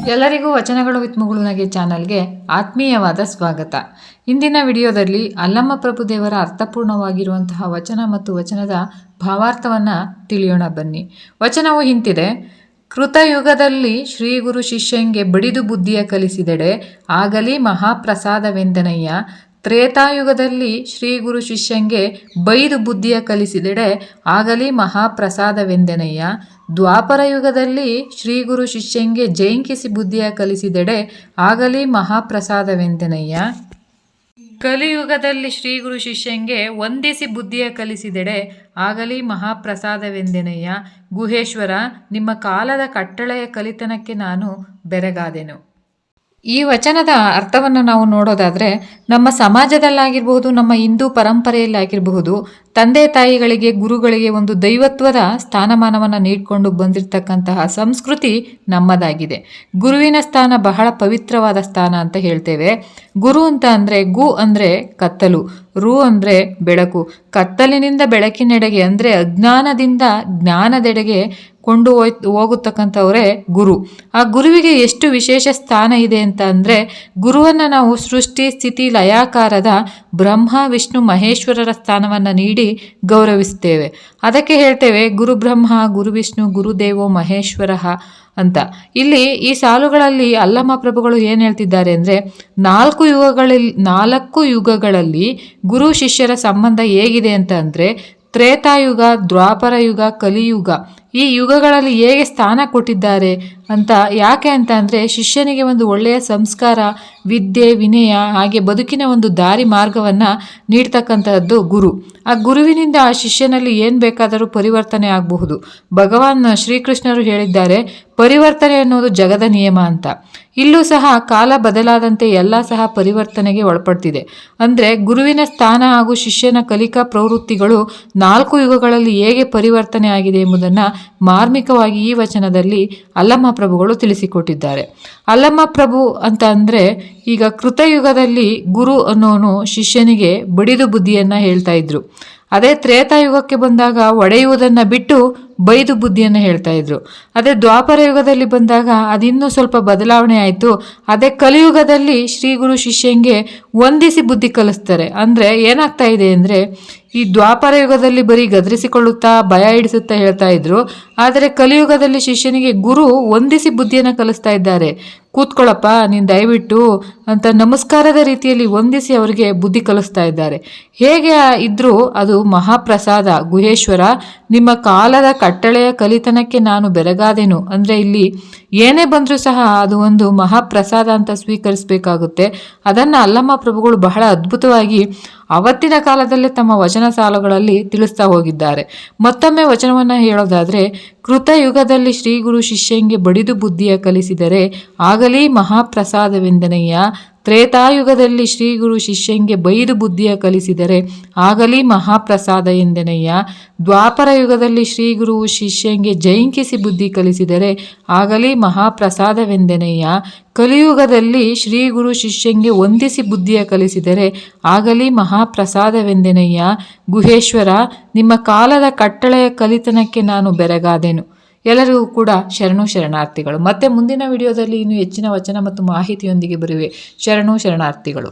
ಎಲ್ಲರಿಗೂ ವಚನಗಳು ವಿತ್ ಮುಗುಳುನಗೆ ಚಾನಲ್ಗೆ ಆತ್ಮೀಯವಾದ ಸ್ವಾಗತ. ಇಂದಿನ ವಿಡಿಯೋದಲ್ಲಿ ಅಲ್ಲಮ್ಮ ಪ್ರಭುದೇವರ ಅರ್ಥಪೂರ್ಣವಾಗಿರುವಂತಹ ವಚನ ಮತ್ತು ವಚನದ ಭಾವಾರ್ಥವನ್ನು ತಿಳಿಯೋಣ ಬನ್ನಿ. ವಚನವು ಇಂತಿದೆ: ಕೃತಯುಗದಲ್ಲಿ ಶ್ರೀ ಗುರು ಶಿಷ್ಯಂಗೆ ಬಡಿದು ಬುದ್ಧಿಯ ಕಲಿಸಿದೆಡೆ ಆಗಲಿ ಮಹಾಪ್ರಸಾದವೆಂದನಯ್ಯ. ತ್ರೇತಾಯುಗದಲ್ಲಿ ಶ್ರೀ ಗುರು ಶಿಷ್ಯಂಗೆ ಬೈದು ಬುದ್ಧಿಯ ಕಲಿಸಿದೆಡೆ ಆಗಲಿ ಮಹಾಪ್ರಸಾದವೆಂದೆನಯ್ಯ. ದ್ವಾಪರ ಯುಗದಲ್ಲಿ ಶ್ರೀ ಗುರು ಶಿಷ್ಯಂಗೆ ಜೈಂಕಿಸಿ ಬುದ್ಧಿಯ ಕಲಿಸಿದೆಡೆ ಆಗಲಿ ಮಹಾಪ್ರಸಾದವೆಂದೆನಯ್ಯ. ಕಲಿಯುಗದಲ್ಲಿ ಶ್ರೀ ಗುರು ಶಿಷ್ಯಂಗೆ ವಂದಿಸಿ ಬುದ್ಧಿಯ ಕಲಿಸಿದೆಡೆ ಆಗಲಿ ಮಹಾಪ್ರಸಾದವೆಂದೆನಯ್ಯ. ಗುಹೇಶ್ವರ, ನಿಮ್ಮ ಕಾಲದ ಕಟ್ಟಳೆಯ ಕಲಿತನಕ್ಕೆ ನಾನು ಬೆರಗಾದೆನು. ಈ ವಚನದ ಅರ್ಥವನ್ನು ನಾವು ನೋಡೋದಾದರೆ, ನಮ್ಮ ಸಮಾಜದಲ್ಲಾಗಿರಬಹುದು, ನಮ್ಮ ಹಿಂದೂ ಪರಂಪರೆಯಲ್ಲಾಗಿರಬಹುದು, ತಂದೆ ತಾಯಿಗಳಿಗೆ ಗುರುಗಳಿಗೆ ಒಂದು ದೈವತ್ವದ ಸ್ಥಾನಮಾನವನ್ನು ನೀಡಿಕೊಂಡು ಬಂದಿರತಕ್ಕಂತಹ ಸಂಸ್ಕೃತಿ ನಮ್ಮದಾಗಿದೆ. ಗುರುವಿನ ಸ್ಥಾನ ಬಹಳ ಪವಿತ್ರವಾದ ಸ್ಥಾನ ಅಂತ ಹೇಳ್ತೇವೆ. ಗುರು ಅಂತ ಅಂದರೆ, ಗು ಅಂದರೆ ಕತ್ತಲು, ರು ಅಂದರೆ ಬೆಳಕು. ಕತ್ತಲಿನಿಂದ ಬೆಳಕಿನೆಡೆಗೆ ಅಂದರೆ ಅಜ್ಞಾನದಿಂದ ಜ್ಞಾನದೆಡೆಗೆ ಕೊಂಡು ಹೋಗತಕ್ಕಂಥವರೇ ಗುರು. ಆ ಗುರುವಿಗೆ ಎಷ್ಟು ವಿಶೇಷ ಸ್ಥಾನ ಇದೆ ಅಂತ ಅಂದರೆ, ಗುರುವನ್ನು ನಾವು ಸೃಷ್ಟಿ ಸ್ಥಿತಿ ಲಯಾಕಾರದ ಬ್ರಹ್ಮ ವಿಷ್ಣು ಮಹೇಶ್ವರರ ಸ್ಥಾನವನ್ನು ನೀಡಿ ಗೌರವಿಸ್ತೇವೆ. ಅದಕ್ಕೆ ಹೇಳ್ತೇವೆ ಗುರು ಬ್ರಹ್ಮ ಗುರು ವಿಷ್ಣು ಗುರುದೇವೋ ಮಹೇಶ್ವರ ಅಂತ. ಇಲ್ಲಿ ಈ ಸಾಲುಗಳಲ್ಲಿ ಅಲ್ಲಮ್ಮ ಪ್ರಭುಗಳು ಏನು ಹೇಳ್ತಿದ್ದಾರೆ ಅಂದರೆ, 4 ಯುಗಗಳಲ್ಲಿ ಗುರು ಶಿಷ್ಯರ ಸಂಬಂಧ ಹೇಗಿದೆ ಅಂತ ಅಂದರೆ, ತ್ರೇತಾಯುಗ, ದ್ವಾಪರ ಯುಗ, ಕಲಿಯುಗ, ಈ ಯುಗಗಳಲ್ಲಿ ಹೇಗೆ ಸ್ಥಾನ ಕೊಟ್ಟಿದ್ದಾರೆ ಅಂತ. ಯಾಕೆ ಅಂತ ಅಂದರೆ, ಶಿಷ್ಯನಿಗೆ ಒಂದು ಒಳ್ಳೆಯ ಸಂಸ್ಕಾರ, ವಿದ್ಯೆ, ವಿನಯ, ಹಾಗೆ ಬದುಕಿನ ಒಂದು ದಾರಿ ಮಾರ್ಗವನ್ನು ನೀಡ್ತಕ್ಕಂಥದ್ದು ಗುರು. ಆ ಗುರುವಿನಿಂದ ಆ ಶಿಷ್ಯನಲ್ಲಿ ಏನು ಬೇಕಾದರೂ ಪರಿವರ್ತನೆ ಆಗಬಹುದು. ಭಗವಾನ್ ಶ್ರೀಕೃಷ್ಣರು ಹೇಳಿದ್ದಾರೆ, ಪರಿವರ್ತನೆ ಅನ್ನೋದು ಜಗದ ನಿಯಮ ಅಂತ. ಇಲ್ಲೂ ಸಹ ಕಾಲ ಬದಲಾದಂತೆ ಎಲ್ಲ ಸಹ ಪರಿವರ್ತನೆಗೆ ಒಳಪಡ್ತಿದೆ. ಅಂದರೆ ಗುರುವಿನ ಸ್ಥಾನ ಹಾಗೂ ಶಿಷ್ಯನ ಕಲಿಕಾ ಪ್ರವೃತ್ತಿಗಳು 4 ಯುಗಗಳಲ್ಲಿ ಹೇಗೆ ಪರಿವರ್ತನೆ ಆಗಿದೆ ಎಂಬುದನ್ನು ಮಾರ್ಮಿಕವಾಗಿ ಈ ವಚನದಲ್ಲಿ ಅಲ್ಲಮ್ಮ ಪ್ರಭುಗಳು ತಿಳಿಸಿಕೊಟ್ಟಿದ್ದಾರೆ. ಅಲ್ಲಮ್ಮ ಪ್ರಭು ಅಂತ ಅಂದರೆ, ಈಗ ಕೃತಯುಗದಲ್ಲಿ ಗುರು ಅನ್ನೋನು ಶಿಷ್ಯನಿಗೆ ಬಡಿದು ಬುದ್ಧಿಯನ್ನು ಹೇಳ್ತಾ ಇದ್ರು. ಅದೇ ತ್ರೇತಾಯುಗಕ್ಕೆ ಬಂದಾಗ ಒಡೆಯುವುದನ್ನು ಬಿಟ್ಟು ಬೈದು ಬುದ್ಧಿಯನ್ನು ಹೇಳ್ತಾ ಇದ್ರು. ಅದೇ ದ್ವಾಪರ ಯುಗದಲ್ಲಿ ಬಂದಾಗ ಅದಿನ್ನೂ ಸ್ವಲ್ಪ ಬದಲಾವಣೆ ಆಯಿತು. ಅದೇ ಕಲಿಯುಗದಲ್ಲಿ ಶ್ರೀ ಗುರು ಶಿಷ್ಯಂಗೆ ವಂದಿಸಿ ಬುದ್ಧಿ ಕಲಿಸ್ತಾರೆ. ಅಂದರೆ ಏನಾಗ್ತಾ ಇದೆ ಅಂದರೆ, ಈ ದ್ವಾಪರ ಯುಗದಲ್ಲಿ ಬರೀ ಗದರಿಸಿಕೊಳ್ಳುತ್ತಾ ಭಯ ಹಿಡಿಸುತ್ತಾ ಹೇಳ್ತಾ ಇದ್ರು. ಆದರೆ ಕಲಿಯುಗದಲ್ಲಿ ಶಿಷ್ಯನಿಗೆ ಗುರು ವಂದಿಸಿ ಬುದ್ಧಿಯನ್ನು ಕಲಿಸ್ತಾ ಇದ್ದಾರೆ. ಕೂತ್ಕೊಳ್ಳಪ್ಪ ನೀನು ದಯವಿಟ್ಟು ಅಂತ ನಮಸ್ಕಾರದ ರೀತಿಯಲ್ಲಿ ವಂದಿಸಿ ಅವರಿಗೆ ಬುದ್ಧಿ ಕಲಿಸ್ತಾ ಇದ್ದಾರೆ. ಹೇಗೆ ಇದ್ರೂ ಅದು ಮಹಾಪ್ರಸಾದ. ಗುಹೇಶ್ವರ, ನಿಮ್ಮ ಕಾಲದ ಕಟ್ಟಳೆಯ ಕಲಿತನಕ್ಕೆ ನಾನು ಬೆರಗಾದೆನು. ಅಂದರೆ ಇಲ್ಲಿ ಏನೇ ಬಂದರೂ ಸಹ ಅದು ಒಂದು ಮಹಾಪ್ರಸಾದ ಅಂತ ಸ್ವೀಕರಿಸಬೇಕಾಗುತ್ತೆ. ಅದನ್ನು ಅಲ್ಲಮ್ಮ ಪ್ರಭುಗಳು ಬಹಳ ಅದ್ಭುತವಾಗಿ ಅವತ್ತಿನ ಕಾಲದಲ್ಲೇ ತಮ್ಮ ವಚನ ಸಾಲುಗಳಲ್ಲಿ ತಿಳಿಸ್ತಾ ಹೋಗಿದ್ದಾರೆ. ಮತ್ತೊಮ್ಮೆ ವಚನವನ್ನು ಹೇಳೋದಾದರೆ, ಕೃತಯುಗದಲ್ಲಿ ಶ್ರೀ ಗುರು ಶಿಷ್ಯಂಗೆ ಬಡಿದು ಬುದ್ಧಿಯ ಕಲಿಸಿದರೆ ಆಗಲಿ ಮಹಾಪ್ರಸಾದವೆಂದನಯ್ಯ. ತ್ರೇತಾಯುಗದಲ್ಲಿ ಶ್ರೀ ಗುರು ಶಿಷ್ಯಂಗೆ ಬೈದು ಬುದ್ಧಿಯ ಕಲಿಸಿದರೆ ಆಗಲಿ ಮಹಾಪ್ರಸಾದ ಎಂದೆನಯ್ಯ. ದ್ವಾಪರ ಯುಗದಲ್ಲಿ ಶ್ರೀ ಗುರು ಶಿಷ್ಯಂಗೆ ಜೈಂಕಿಸಿ ಬುದ್ಧಿ ಕಲಿಸಿದರೆ ಆಗಲಿ ಮಹಾಪ್ರಸಾದವೆಂದೆನಯ್ಯ. ಕಲಿಯುಗದಲ್ಲಿ ಶ್ರೀ ಗುರು ಶಿಷ್ಯಂಗೆ ವಂದಿಸಿ ಬುದ್ಧಿಯ ಕಲಿಸಿದರೆ ಆಗಲಿ ಮಹಾಪ್ರಸಾದವೆಂದೆನಯ್ಯ. ಗುಹೇಶ್ವರ, ನಿಮ್ಮ ಕಾಲದ ಕಟ್ಟಳೆಯ ಕಲಿತನಕ್ಕೆ ನಾನು ಬೆರಗಾದೆನು. ಎಲ್ಲರಿಗೂ ಕೂಡ ಶರಣಾರ್ಥಿಗಳು. ಮತ್ತೆ ಮುಂದಿನ ವಿಡಿಯೋದಲ್ಲಿ ಇನ್ನೂ ಹೆಚ್ಚಿನ ವಚನ ಮತ್ತು ಮಾಹಿತಿಯೊಂದಿಗೆ ಬರುವೆ. ಶರಣಾರ್ಥಿಗಳು.